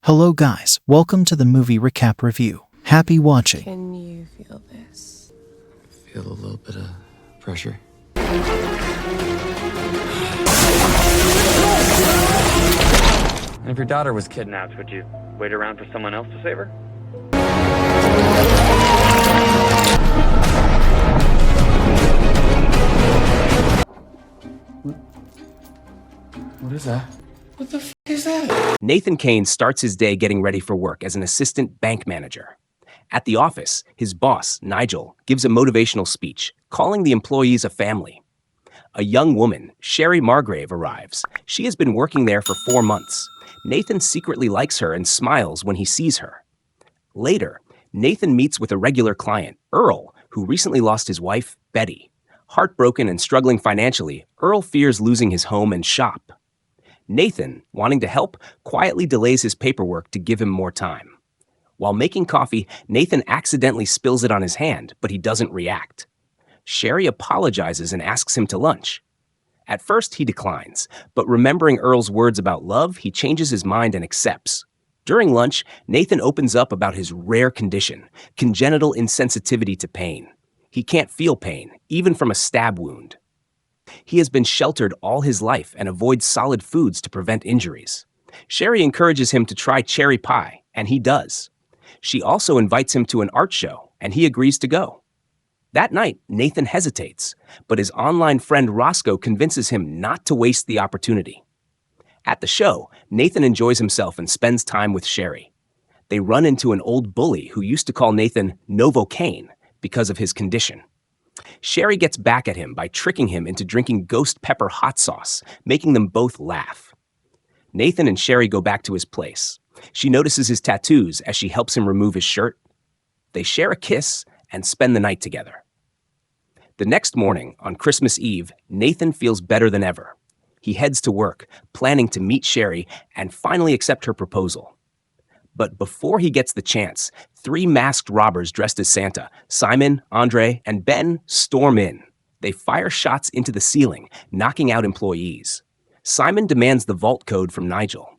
Hello guys, welcome to the movie recap review. Happy watching. Can you feel this? Feel a little bit of pressure. And if your daughter was kidnapped, would you wait around for someone else to save her? What is that? What the is that? Nathan Kane starts his day getting ready for work as an assistant bank manager. At the office, his boss, Nigel, gives a motivational speech, calling the employees a family. A young woman, Sherry Margrave, arrives. She has been working there for 4 months. Nathan secretly likes her and smiles when he sees her. Later, Nathan meets with a regular client, Earl, who recently lost his wife, Betty. Heartbroken and struggling financially, Earl fears losing his home and shop. Nathan, wanting to help, quietly delays his paperwork to give him more time. While making coffee, Nathan accidentally spills it on his hand, but he doesn't react. Sherry apologizes and asks him to lunch. At first, he declines, but remembering Earl's words about love, he changes his mind and accepts. During lunch, Nathan opens up about his rare condition, congenital insensitivity to pain. He can't feel pain, even from a stab wound. He has been sheltered all his life and avoids solid foods to prevent injuries. Sherry encourages him to try cherry pie, and he does. She also invites him to an art show, and he agrees to go. That night, Nathan hesitates, but his online friend Roscoe convinces him not to waste the opportunity. At the show, Nathan enjoys himself and spends time with Sherry. They run into an old bully who used to call Nathan Novocaine because of his condition. Sherry gets back at him by tricking him into drinking ghost pepper hot sauce, making them both laugh. Nathan and Sherry go back to his place. She notices his tattoos as she helps him remove his shirt. They share a kiss and spend the night together. The next morning, on Christmas Eve, Nathan feels better than ever. He heads to work, planning to meet Sherry and finally accept her proposal. But before he gets the chance, 3 masked robbers dressed as Santa, Simon, Andre, and Ben, storm in. They fire shots into the ceiling, knocking out employees. Simon demands the vault code from Nigel.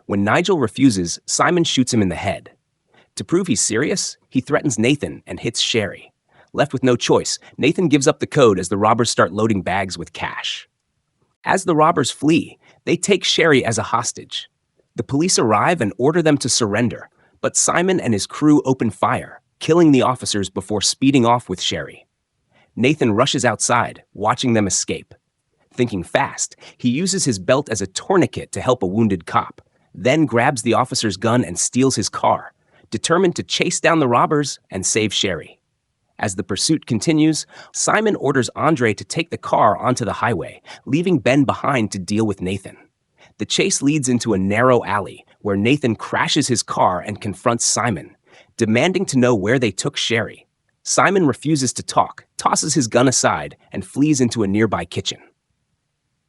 When Nigel refuses, Simon shoots him in the head. To prove he's serious, he threatens Nathan and hits Sherry. Left with no choice, Nathan gives up the code as the robbers start loading bags with cash. As the robbers flee, they take Sherry as a hostage. The police arrive and order them to surrender, but Simon and his crew open fire, killing the officers before speeding off with Sherry. Nathan rushes outside, watching them escape. Thinking fast, he uses his belt as a tourniquet to help a wounded cop, then grabs the officer's gun and steals his car, determined to chase down the robbers and save Sherry. As the pursuit continues, Simon orders Andre to take the car onto the highway, leaving Ben behind to deal with Nathan. The chase leads into a narrow alley where Nathan crashes his car and confronts Simon, demanding to know where they took Sherry. Simon refuses to talk, tosses his gun aside, and flees into a nearby kitchen.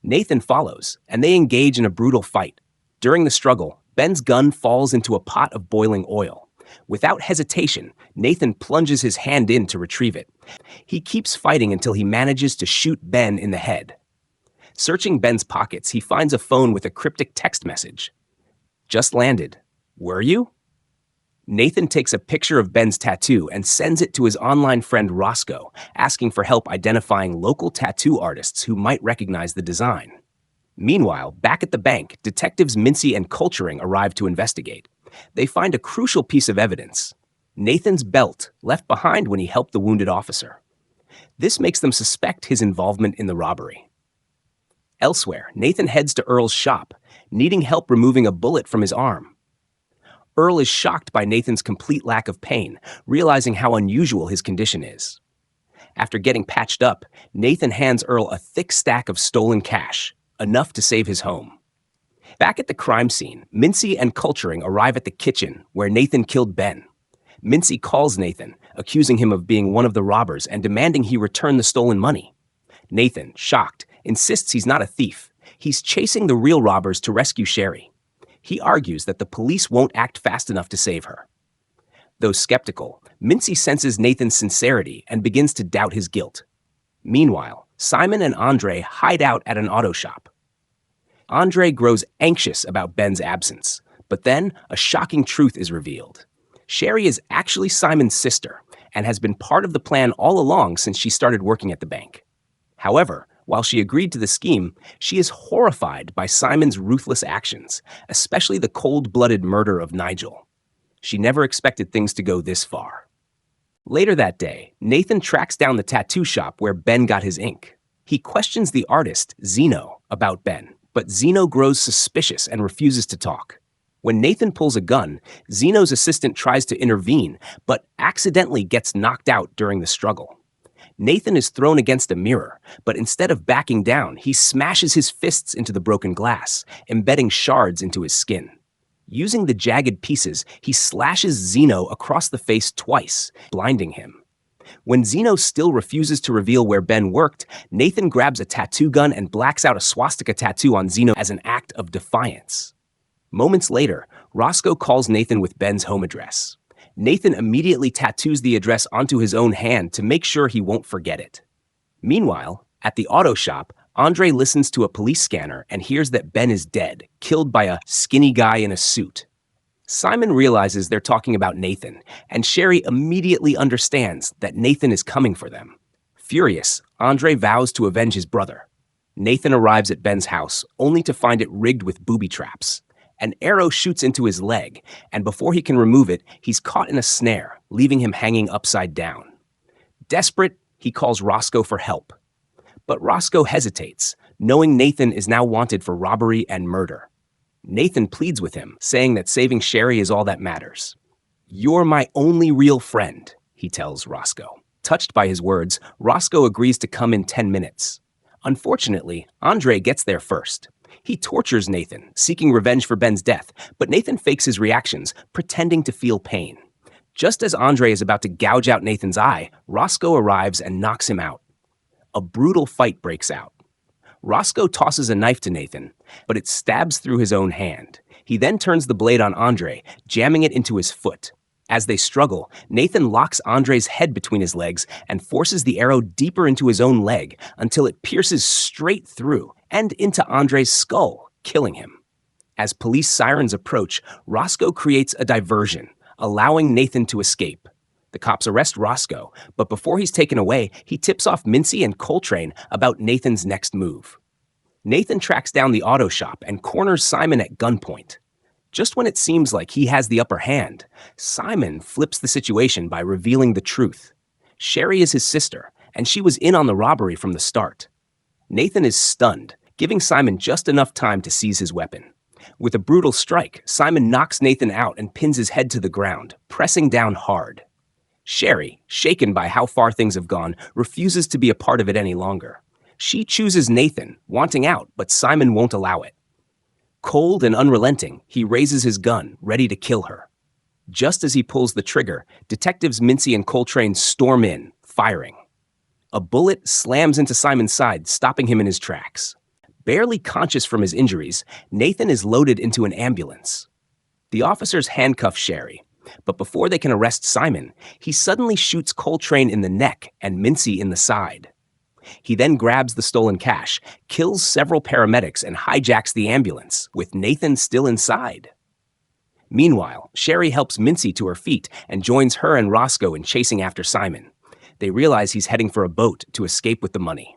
Nathan follows, and they engage in a brutal fight. During the struggle, Ben's gun falls into a pot of boiling oil. Without hesitation, Nathan plunges his hand in to retrieve it. He keeps fighting until he manages to shoot Ben in the head. Searching Ben's pockets, he finds a phone with a cryptic text message. Just landed. Were you? Nathan takes a picture of Ben's tattoo and sends it to his online friend Roscoe, asking for help identifying local tattoo artists who might recognize the design. Meanwhile, back at the bank, detectives Mincy and Culturing arrive to investigate. They find a crucial piece of evidence: Nathan's belt left behind when he helped the wounded officer. This makes them suspect his involvement in the robbery. Elsewhere, Nathan heads to Earl's shop, needing help removing a bullet from his arm. Earl is shocked by Nathan's complete lack of pain, realizing how unusual his condition is. After getting patched up, Nathan hands Earl a thick stack of stolen cash, enough to save his home. Back at the crime scene, Mincy and Culturing arrive at the kitchen where Nathan killed Ben. Mincy calls Nathan, accusing him of being one of the robbers and demanding he return the stolen money. Nathan, shocked, insists he's not a thief. He's chasing the real robbers to rescue Sherry. He argues that the police won't act fast enough to save her. Though skeptical, Mincy senses Nathan's sincerity and begins to doubt his guilt. Meanwhile, Simon and Andre hide out at an auto shop. Andre grows anxious about Ben's absence, But then, a shocking truth is revealed. Sherry is actually Simon's sister and has been part of the plan all along since she started working at the bank. However, while she agreed to the scheme, she is horrified by Simon's ruthless actions, especially the cold-blooded murder of Nigel. She never expected things to go this far. Later that day, Nathan tracks down the tattoo shop where Ben got his ink. He questions the artist, Zeno, about Ben, but Zeno grows suspicious and refuses to talk. When Nathan pulls a gun, Zeno's assistant tries to intervene, but accidentally gets knocked out during the struggle. Nathan is thrown against a mirror, but instead of backing down, he smashes his fists into the broken glass, embedding shards into his skin. Using the jagged pieces, he slashes Zeno across the face twice, blinding him. When Zeno still refuses to reveal where Ben worked, Nathan grabs a tattoo gun and blacks out a swastika tattoo on Zeno as an act of defiance. Moments later, Roscoe calls Nathan with Ben's home address. Nathan immediately tattoos the address onto his own hand to make sure he won't forget it. Meanwhile, at the auto shop, Andre listens to a police scanner and hears that Ben is dead, killed by a skinny guy in a suit. Simon realizes they're talking about Nathan, and Sherry immediately understands that Nathan is coming for them. Furious, Andre vows to avenge his brother. Nathan arrives at Ben's house, only to find it rigged with booby traps. An arrow shoots into his leg, and before he can remove it, he's caught in a snare, leaving him hanging upside down. Desperate, he calls Roscoe for help. But Roscoe hesitates, knowing Nathan is now wanted for robbery and murder. Nathan pleads with him, saying that saving Sherry is all that matters. "You're my only real friend," he tells Roscoe. Touched by his words, Roscoe agrees to come in 10 minutes. Unfortunately, Andre gets there first. He tortures Nathan, seeking revenge for Ben's death, but Nathan fakes his reactions, pretending to feel pain. Just as Andre is about to gouge out Nathan's eye, Roscoe arrives and knocks him out. A brutal fight breaks out. Roscoe tosses a knife to Nathan, but it stabs through his own hand. He then turns the blade on Andre, jamming it into his foot. As they struggle, Nathan locks Andre's head between his legs and forces the arrow deeper into his own leg until it pierces straight through and into Andre's skull, killing him. As police sirens approach, Roscoe creates a diversion, allowing Nathan to escape. The cops arrest Roscoe, but before he's taken away, he tips off Mincy and Coltrane about Nathan's next move. Nathan tracks down the auto shop and corners Simon at gunpoint. Just when it seems like he has the upper hand, Simon flips the situation by revealing the truth. Sherry is his sister, and she was in on the robbery from the start. Nathan is stunned, giving Simon just enough time to seize his weapon. With a brutal strike, Simon knocks Nathan out and pins his head to the ground, pressing down hard. Sherry, shaken by how far things have gone, refuses to be a part of it any longer. She chooses Nathan, wanting out, but Simon won't allow it. Cold and unrelenting, he raises his gun, ready to kill her. Just as he pulls the trigger, detectives Mincy and Coltrane storm in, firing. A bullet slams into Simon's side, stopping him in his tracks. Barely conscious from his injuries, Nathan is loaded into an ambulance. The officers handcuff Sherry, but before they can arrest Simon, he suddenly shoots Coltrane in the neck and Mincy in the side. He then grabs the stolen cash, kills several paramedics, and hijacks the ambulance, with Nathan still inside. Meanwhile, Sherry helps Mincy to her feet and joins her and Roscoe in chasing after Simon. They realize he's heading for a boat to escape with the money.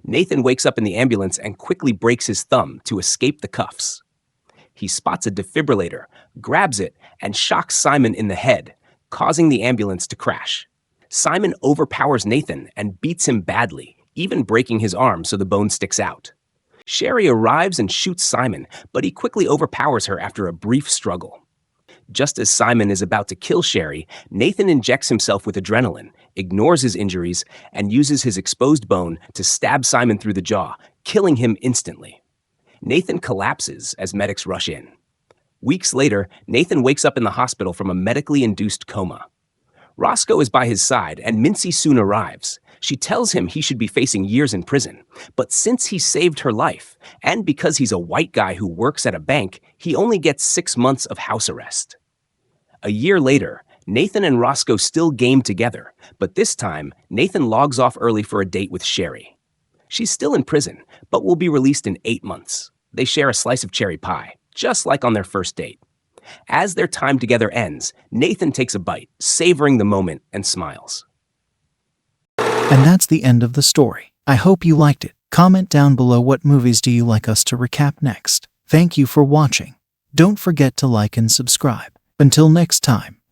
Nathan wakes up in the ambulance and quickly breaks his thumb to escape the cuffs. He spots a defibrillator, grabs it, and shocks Simon in the head, causing the ambulance to crash. Simon overpowers Nathan and beats him badly, even breaking his arm so the bone sticks out. Sherry arrives and shoots Simon, but he quickly overpowers her after a brief struggle. Just as Simon is about to kill Sherry, Nathan injects himself with adrenaline, ignores his injuries, and uses his exposed bone to stab Simon through the jaw, killing him instantly. Nathan collapses as medics rush in. Weeks later, Nathan wakes up in the hospital from a medically induced coma. Roscoe is by his side, and Mincy soon arrives. She tells him he should be facing years in prison, but since he saved her life, and because he's a white guy who works at a bank, he only gets 6 months of house arrest. A year later, Nathan and Roscoe still game together, but this time, Nathan logs off early for a date with Sherry. She's still in prison, but will be released in 8 months. They share a slice of cherry pie, just like on their first date. As their time together ends, Nathan takes a bite, savoring the moment, and smiles. And that's the end of the story. I hope you liked it. Comment down below what movies do you like us to recap next. Thank you for watching. Don't forget to like and subscribe. Until next time.